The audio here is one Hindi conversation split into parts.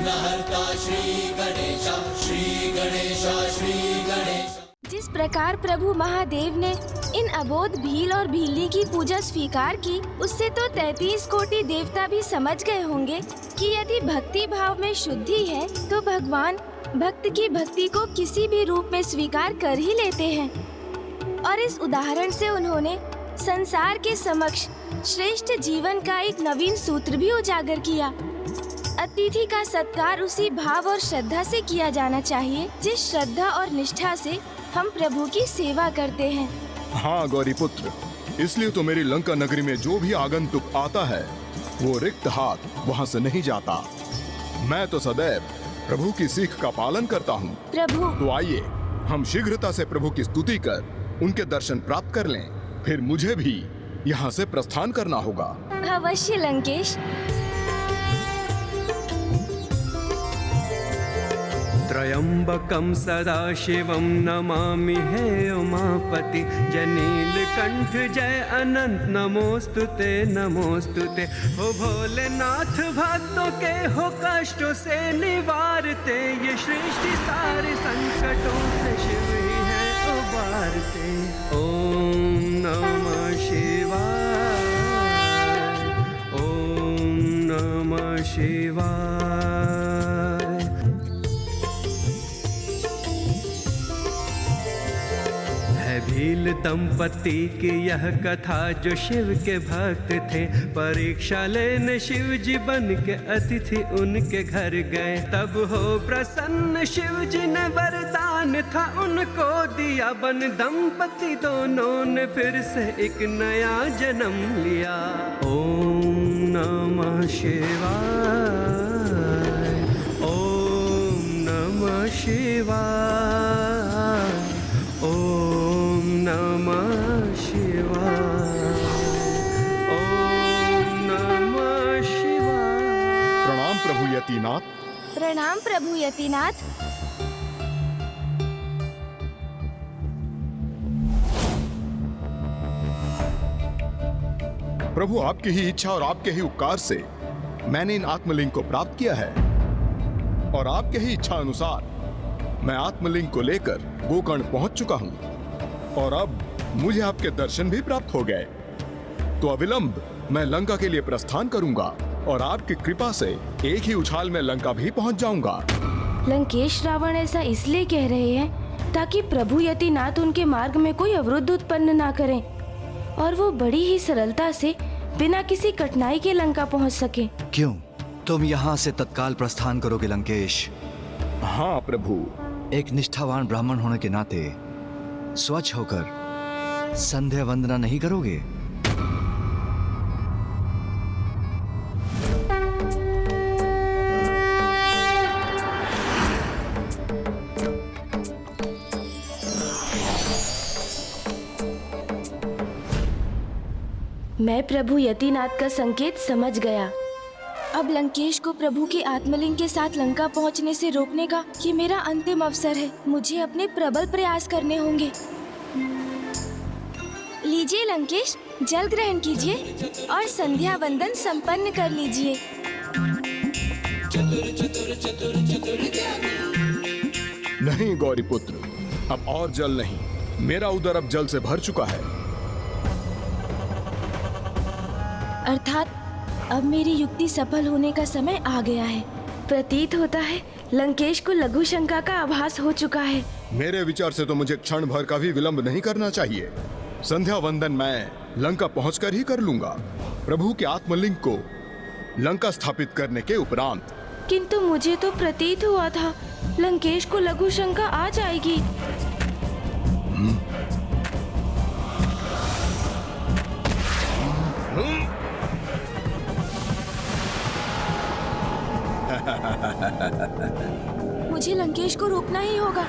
विघ्नहर्ता श्री गणेश, श्री गणेश, श्री गणेश। जिस प्रकार प्रभु महादेव ने इन अबोध भील और भीली की पूजा स्वीकार की, उससे तो 33 कोटि देवता भी समझ गए होंगे कि यदि भक्ति भाव में शुद्धि है तो भगवान भक्त की भक्ति को किसी भी रूप में स्वीकार कर ही लेते हैं। और इस उदाहरण से उन्होंने संसार के समक्ष श्रेष्ठ जीवन का एक नवीन सूत्र भी उजागर किया। अतिथि का सत्कार उसी भाव और श्रद्धा से किया जाना चाहिए जिस श्रद्धा और निष्ठा से हम प्रभु की सेवा करते हैं। हाँ गौरी पुत्र, इसलिए तो मेरी लंका नगरी में जो भी आगंतुक आता है वो रिक्त हाथ वहाँ से नहीं जाता। मैं तो सदैव प्रभु की सीख का पालन करता हूँ। प्रभु, तो आइए हम शीघ्रता से प्रभु की स्तुति कर उनके दर्शन प्राप्त कर लें, फिर मुझे भी यहाँ से प्रस्थान करना होगा। अवश्य लंकेश। त्र्यंबकं सदाशिवं नमामि हे उमापति, जय नीलकंठ जय अनंत नमोस्तुते नमोस्तुते। हो भोलेनाथ भक्तों के हो कष्टों से निवारते, ये सृष्टि सारे संकटों से शिव ही है उबारते। ओम नमः शिवाय, ओम नमः शिवाय। भील दंपति की यह कथा जो शिव के भक्त थे, परीक्षा लेने शिव जी बन के अतिथि उनके घर गए। तब हो प्रसन्न शिव जी ने वरदान था उनको दिया, बन दंपति दोनों ने फिर से एक नया जन्म लिया। ओम नमः शिवाय, ओम नमः शिवाय, ओम नमः शिवाय, ओम नमः शिवाय। प्रणाम प्रभु यतिनाथ। प्रणाम प्रभु यतिनाथ। प्रभु आपकी ही इच्छा और आपके ही उपकार से मैंने इन आत्मलिंग को प्राप्त किया है, और आपके ही इच्छा अनुसार मैं आत्मलिंग को लेकर गोकर्ण पहुंच चुका हूं, और अब मुझे आपके दर्शन भी प्राप्त हो गए। तो अविलंब मैं लंका के लिए प्रस्थान करूंगा, और आपकी कृपा से एक ही उछाल में लंका भी पहुंच जाऊंगा। लंकेश रावण ऐसा इसलिए कह रहे हैं ताकि प्रभु यतिनाथ उनके मार्ग में कोई अवरोध उत्पन्न ना करें, और वो बड़ी ही सरलता से बिना किसी कठिनाई के लंका पहुंच सके। क्यों? तुम यहाँ से तत्काल प्रस्थान करोगे लंकेश? हाँ प्रभु। एक निष्ठावान ब्राह्मण होने के नाते स्वच्छ होकर संध्या वंदना नहीं करोगे? मैं प्रभु यतिनाथ का संकेत समझ गया। अब लंकेश को प्रभु के आत्मलिंग के साथ लंका पहुंचने से रोकने का ये मेरा अंतिम अवसर है। मुझे अपने प्रबल प्रयास करने होंगे। लीजिए लंकेश, जल ग्रहण कीजिए और संध्या वंदन संपन्न कर लीजिए। नहीं गौरी पुत्र, अब और जल नहीं। मेरा उदर अब जल से भर चुका है। अर्थात अब मेरी युक्ति सफल होने का समय आ गया है। प्रतीत होता है लंकेश को लघु शंका का आभास हो चुका है। मेरे विचार से तो मुझे क्षण भर का भी विलंब नहीं करना चाहिए। संध्या वंदन मैं लंका पहुंचकर ही कर लूंगा, प्रभु के आत्मलिंग को लंका स्थापित करने के उपरांत। किंतु मुझे तो प्रतीत हुआ था लंकेश को लघु शंका आ जाएगी। मुझे लंकेश को रोकना ही होगा।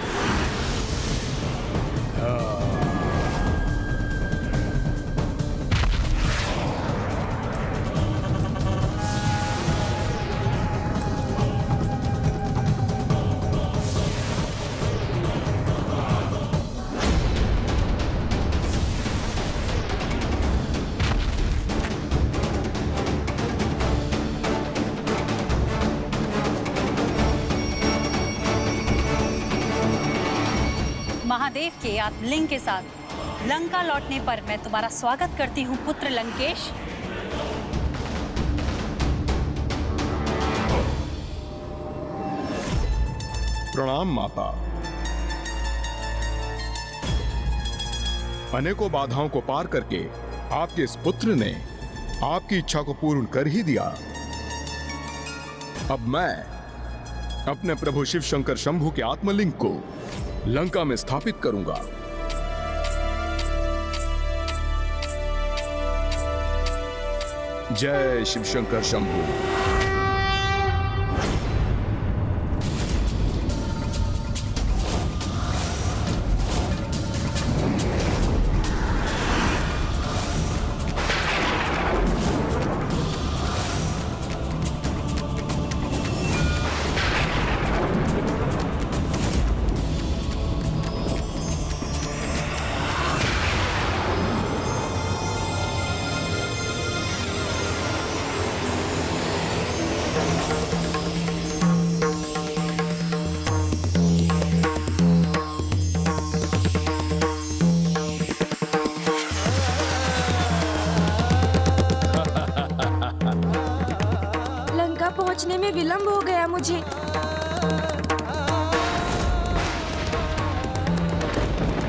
महादेव के आत्मलिंग के साथ लंका लौटने पर मैं तुम्हारा स्वागत करती हूँ पुत्र लंकेश। प्रणाम माता। अनेकों बाधाओं को पार करके आपके इस पुत्र ने आपकी इच्छा को पूर्ण कर ही दिया। अब मैं अपने प्रभु शिव शंकर शंभू के आत्मलिंग को लंका में स्थापित करूंगा। जय शिव शंकर शंभू। पहुंचने में विलंब हो गया मुझे।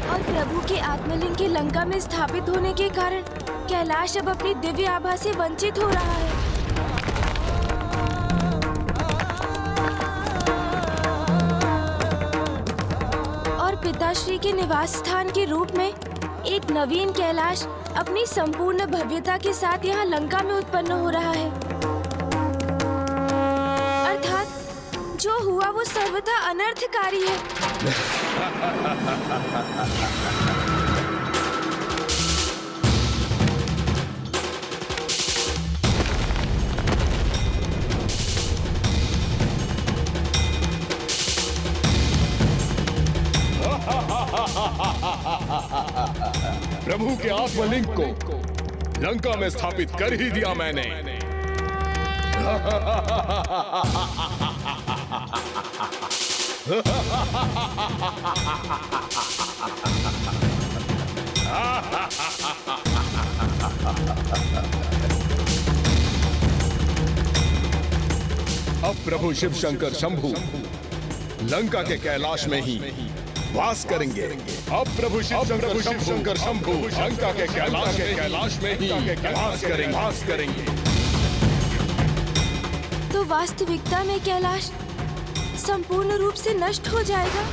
और प्रभु के आत्मलिंग के लंका में स्थापित होने के कारण कैलाश अब अपनी दिव्य आभा से वंचित हो रहा है। और पिताश्री के निवास स्थान के रूप में एक नवीन कैलाश अपनी संपूर्ण भव्यता के साथ यहाँ लंका में उत्पन्न हो रहा है। जो हुआ वो सर्वथा अनर्थकारी है। प्रभु के आत्मलिंग को लंका में स्थापित कर ही दिया मैंने। अब प्रभु शिव शंकर शंभू लंका के कैलाश में ही वास करेंगे। अब प्रभु शिव शंकर शंभू लंका के कैलाश में ही वास करेंगे। तो वास्तविकता में कैलाश संपूर्ण रूप से नष्ट हो जाएगा।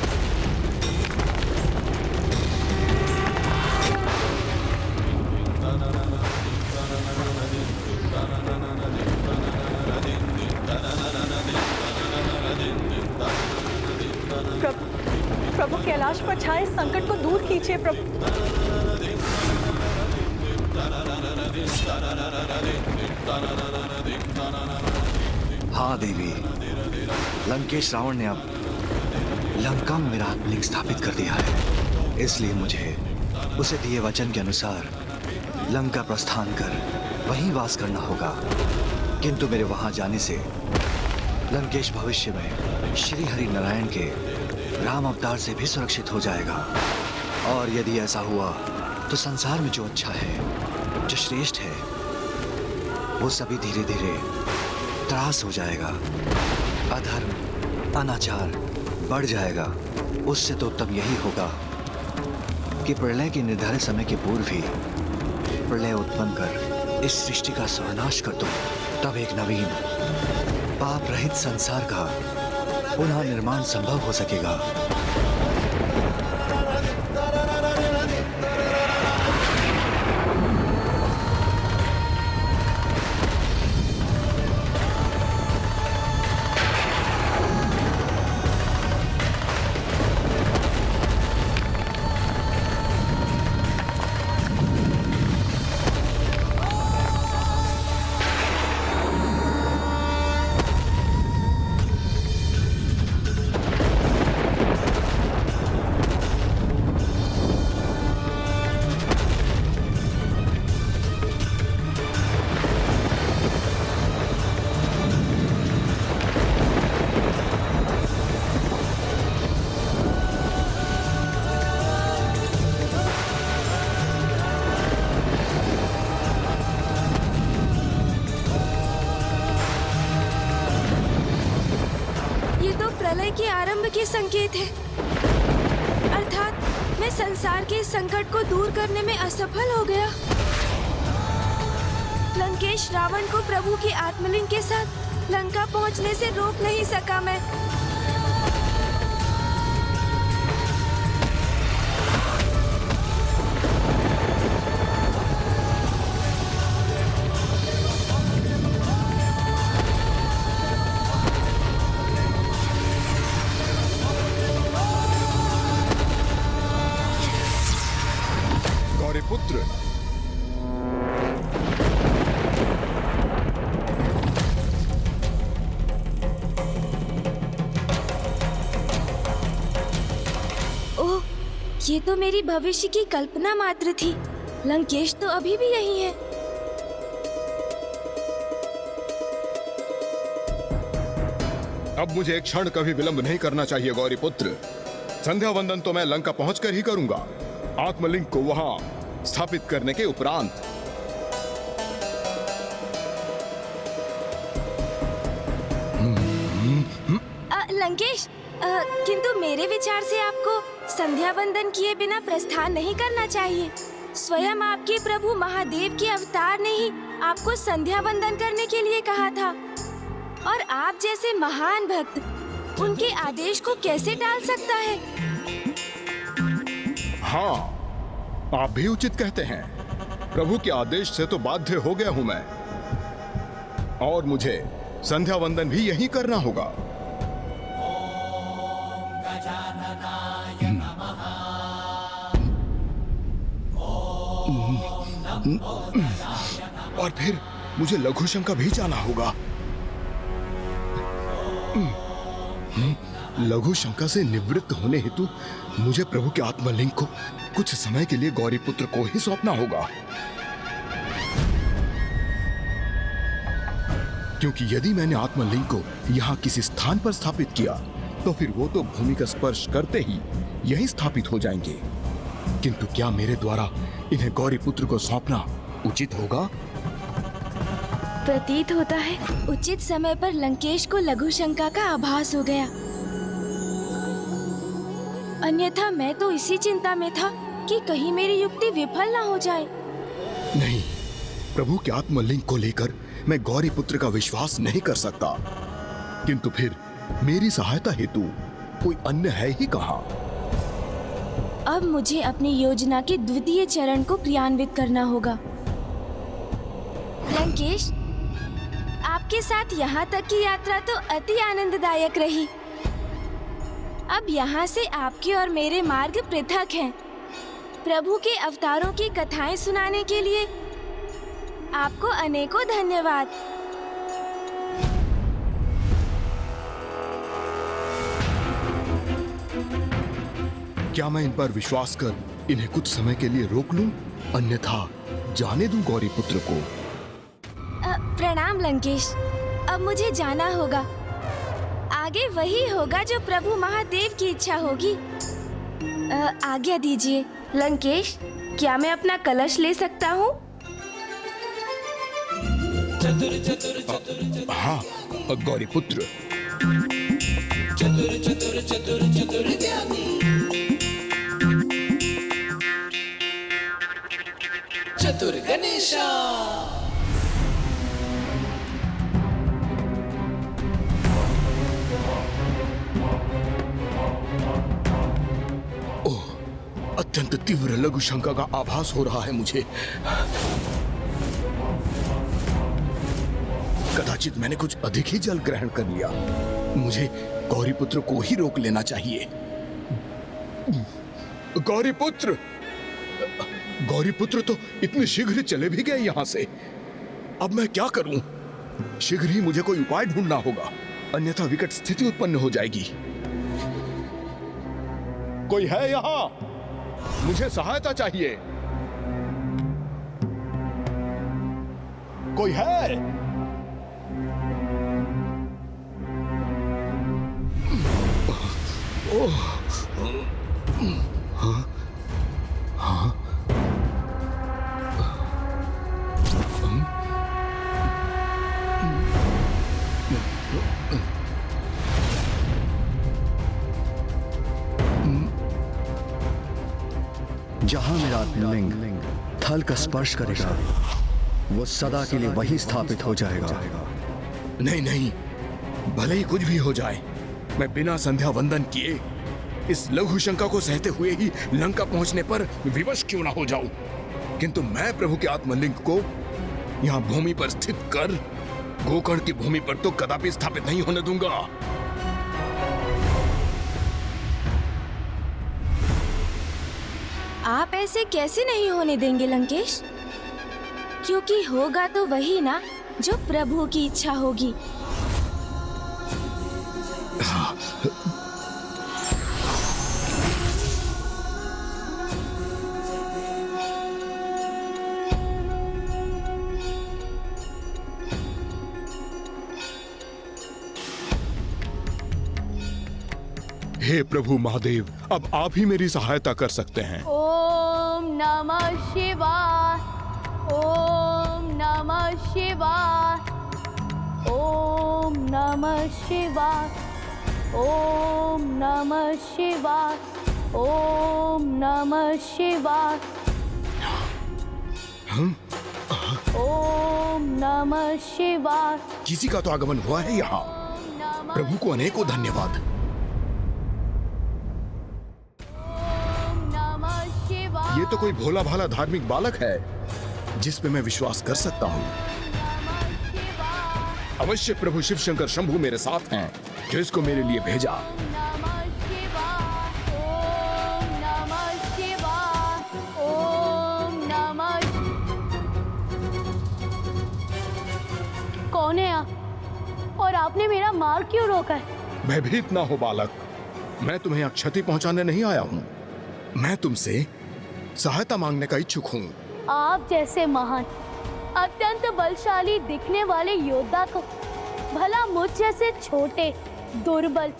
प्रभु कैलाश पर छाए संकट को दूर कीजिए प्रभु। हाँ देवी, लंकेश रावण ने अब लंका में मेरा आत्मलिंग स्थापित कर दिया है। इसलिए मुझे उसे दिए वचन के अनुसार लंका प्रस्थान कर वहीं वास करना होगा। किंतु मेरे वहां जाने से लंकेश भविष्य में श्री हरि नारायण के राम अवतार से भी सुरक्षित हो जाएगा। और यदि ऐसा हुआ तो संसार में जो अच्छा है, जो श्रेष्ठ है, वो सभी धीरे धीरे त्रास हो जाएगा। अधर्म, अनाचार बढ़ जाएगा। उससे तो उत्तम यही होगा कि प्रलय के निर्धारित समय के पूर्व ही प्रलय उत्पन्न कर इस सृष्टि का सर्वनाश कर दो। तब एक नवीन पाप रहित संसार का पुनः निर्माण संभव हो सकेगा। प्रलय के आरंभ के संकेत है। अर्थात मैं संसार के इस संकट को दूर करने में असफल हो गया। लंकेश रावण को प्रभु के आत्मलिंग के साथ लंका पहुंचने से रोक नहीं सका मैं। पुत्र, ओह, ये तो मेरी भविष्य की कल्पना मात्र थी। लंकेश तो अभी भी यही है। अब मुझे एक क्षण कभी विलंब नहीं करना चाहिए गौरी पुत्र। संध्या वंदन तो मैं लंका पहुंचकर ही करूंगा, आत्मलिंग को वहां स्थापित करने के उपरांत। लंकेश, किंतु मेरे विचार से आपको संध्या वंदन किए बिना प्रस्थान नहीं करना चाहिए। स्वयं आपके प्रभु महादेव के अवतार ने ही आपको संध्या वंदन करने के लिए कहा था, और आप जैसे महान भक्त उनके आदेश को कैसे टाल सकता है? हाँ, आप भी उचित कहते हैं। प्रभु के आदेश से तो बाध्य हो गया हूं मैं, और मुझे संध्या वंदन भी यही करना होगा। और फिर मुझे लघु शंका भी जाना होगा। लघु शंका से निवृत्त होने हेतु मुझे प्रभु के आत्मलिंग को कुछ समय के लिए गौरी पुत्र को ही सौंपना होगा, क्योंकि यदि मैंने आत्मलिंग को यहाँ किसी स्थान पर स्थापित किया तो फिर वो तो भूमि का स्पर्श करते ही यही स्थापित हो जाएंगे। किंतु क्या मेरे द्वारा इन्हें गौरी पुत्र को सौंपना उचित होगा? प्रतीत होता है उचित समय पर लंकेश को लघु शंका का आभास हो गया। अन्यथा मैं तो इसी चिंता में था कि कहीं मेरी युक्ति विफल ना हो जाए। नहीं, प्रभु के आत्मलिंग को लेकर मैं गौरी पुत्र का विश्वास नहीं कर सकता। किंतु फिर मेरी सहायता हेतु कोई अन्य है ही कहाँ? अब मुझे अपनी योजना के द्वितीय चरण को क्रियान्वित करना होगा। लंकेश, आपके साथ यहाँ तक की यात्रा तो अति आनंददायक रही। अब यहाँ से आपके और मेरे मार्ग पृथक हैं। प्रभु के अवतारों की कथाएं सुनाने के लिए आपको अनेकों धन्यवाद। क्या मैं इन पर विश्वास कर इन्हें कुछ समय के लिए रोक लूं? अन्यथा जाने दूं गौरी पुत्र को? प्रणाम लंकेश, अब मुझे जाना होगा। आगे वही होगा जो प्रभु महादेव की इच्छा होगी। आज्ञा दीजिए। लंकेश, क्या मैं अपना कलश ले सकता हूँ? हाँ गौरी पुत्र। चतुर चतुर चतुर चतुर ज्ञानी, चतुर गणेशा। अत्यंत तीव्र लघु शंका का आभास हो रहा है मुझे। कदाचित मैंने कुछ अधिक ही जल ग्रहण कर लिया। मुझे गौरी पुत्र को ही रोक लेना चाहिए। गौरी पुत्र! गौरी पुत्र तो इतने शीघ्र चले भी गए यहां से। अब मैं क्या करूं? शीघ्र ही मुझे कोई उपाय ढूंढना होगा, अन्यथा विकट स्थिति उत्पन्न हो जाएगी। कोई है यहां? मुझे सहायता चाहिए। कोई है? ओह, हाँ, हाँ, जहां मेरा आत्मलिंग थल का स्पर्श करेगा वो सदा के लिए वही स्थापित हो जाएगा। नहीं नहीं, भले ही कुछ भी हो जाए, मैं बिना संध्या वंदन किए इस लघु शंका को सहते हुए ही लंका पहुंचने पर विवश क्यों ना हो जाऊं, किंतु मैं प्रभु के आत्मलिंग को यहां भूमि पर स्थित कर गोकर्ण की भूमि पर तो कदापि स्थापित नहीं होने दूंगा। आप ऐसे कैसे नहीं होने देंगे लंकेश? क्योंकि होगा तो वही ना जो प्रभु की इच्छा होगी। हे प्रभु महादेव, अब आप ही मेरी सहायता कर सकते हैं। ओम नमः शिवाय, ओम नमः शिवाय, ओम नमः शिवाय, ओम नमः शिवाय, ओम नमः शिवाय, ओम नमः शिवाय। किसी का तो आगमन हुआ है यहाँ। प्रभु को अनेकों धन्यवाद। ये तो कोई भोला भाला धार्मिक बालक है जिस पे मैं विश्वास कर सकता हूँ। अवश्य प्रभु शिव शंकर शंभु मेरे साथ हैं जो इसको मेरे लिए भेजा। कौन है आप और आपने मेरा मार्ग क्यों रोका है? भयभीत ना हो बालक, मैं तुम्हें यहाँ क्षति पहुंचाने नहीं आया हूँ। मैं तुमसे सहायता मांगने का इच्छुक हूँ। आप जैसे महान अत्यंत बलशाली दिखने वाले योद्धा को भला मुझ जैसे छोटे दुर्बल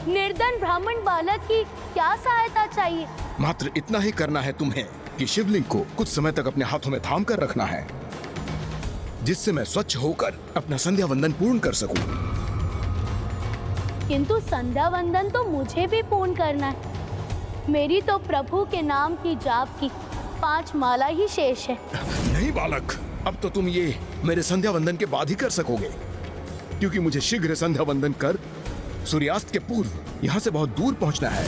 निर्धन ब्राह्मण बालक की क्या सहायता चाहिए? मात्र इतना ही करना है तुम्हें कि शिवलिंग को कुछ समय तक अपने हाथों में थाम कर रखना है, जिससे मैं स्वच्छ होकर अपना संध्या वंदन पूर्ण कर सकूं। किंतु संध्या वंदन तो मुझे भी पूर्ण करना है। मेरी तो प्रभु के नाम की जाप की 5 माला ही शेष है। नहीं बालक, अब तो तुम ये मेरे संध्या वंदन के बाद ही कर सकोगे, क्योंकि मुझे शीघ्र संध्या वंदन कर सूर्यास्त के पूर्व यहाँ से बहुत दूर पहुँचना है।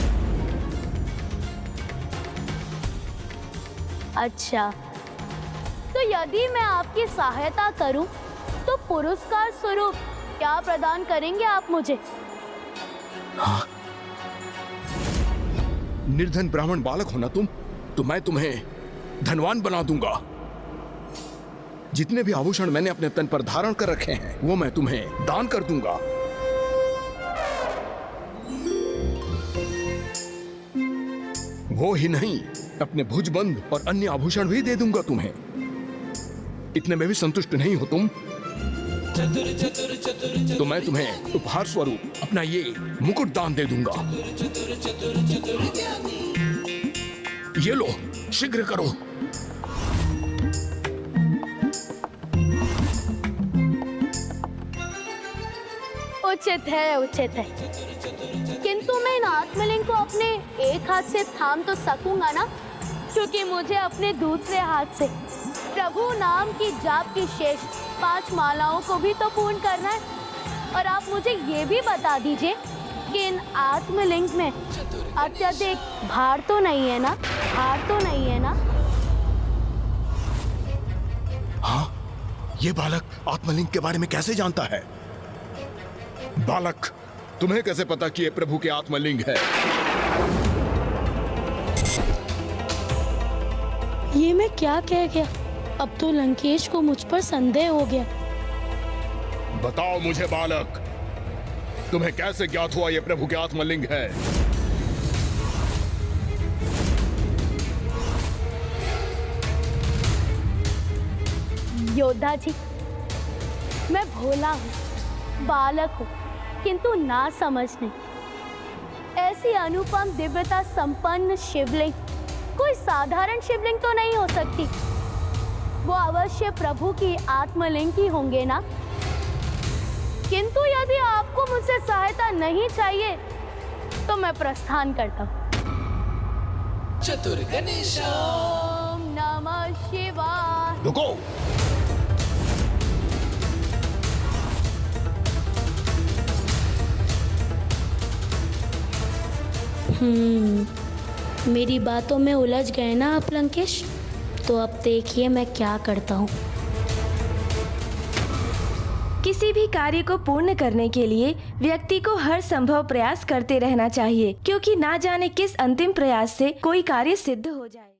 अच्छा, तो यदि मैं आपकी सहायता करूं, तो पुरस्कार स्वरूप क्या प्रदान करेंगे आप मुझे? हाँ। निर्धन ब्राह्मण बालक हो ना तुम, तो मैं तुम्हें धनवान बना दूंगा। जितने भी आभूषण मैंने अपने तन पर धारण कर रखे हैं वो मैं तुम्हें दान कर दूंगा। वो ही नहीं, अपने भुजबंद और अन्य आभूषण भी दे दूंगा तुम्हें। इतने में भी संतुष्ट नहीं हो तुम? तो मैं तुम्हें उपहार स्वरूप अपना ये मुकुट दान दे दूंगा। ये लो, शीघ्र करो। उचित है, उचित है। किंतु मैं इन आत्मलिंग को अपने एक हाथ से थाम तो सकूंगा ना, क्योंकि मुझे अपने दूसरे हाथ से प्रभु नाम की जाप की शेष 5 मालाओं को भी तो पूर्ण करना है। और आप मुझे ये भी बता दीजिए कि इन आत्मलिंग में अत्यधिक भार तो नहीं है ना? भार तो नहीं है ना? हाँ, ये बालक आत्मलिंग के बारे में कैसे जानता है? बालक, तुम्हें कैसे पता कि ये प्रभु के आत्मलिंग है? ये मैं क्या कह गया? अब तो लंकेश को मुझ पर संदेह हो गया। बताओ मुझे बालक, तुम्हें कैसे ज्ञात हुआ ये प्रभु के आत्मलिंग है? योद्धा जी, मैं भोला हूँ, बालक हूँ, किंतु ना समझ नहीं। ऐसी अनुपम दिव्यता संपन्न शिवलिंग कोई साधारण शिवलिंग तो नहीं हो सकती। वो अवश्य प्रभु की आत्मलिंग ही होंगे ना? किंतु यदि आपको मुझसे सहायता नहीं चाहिए तो मैं प्रस्थान करता हूँ। चतुर्गणेशा। ओम नमः शिवाय। रुको। मेरी बातों में उलझ गए ना आप लंकेश? तो अब देखिए मैं क्या करता हूँ। किसी भी कार्य को पूर्ण करने के लिए व्यक्ति को हर संभव प्रयास करते रहना चाहिए, क्योंकि ना जाने किस अंतिम प्रयास से कोई कार्य सिद्ध हो जाए।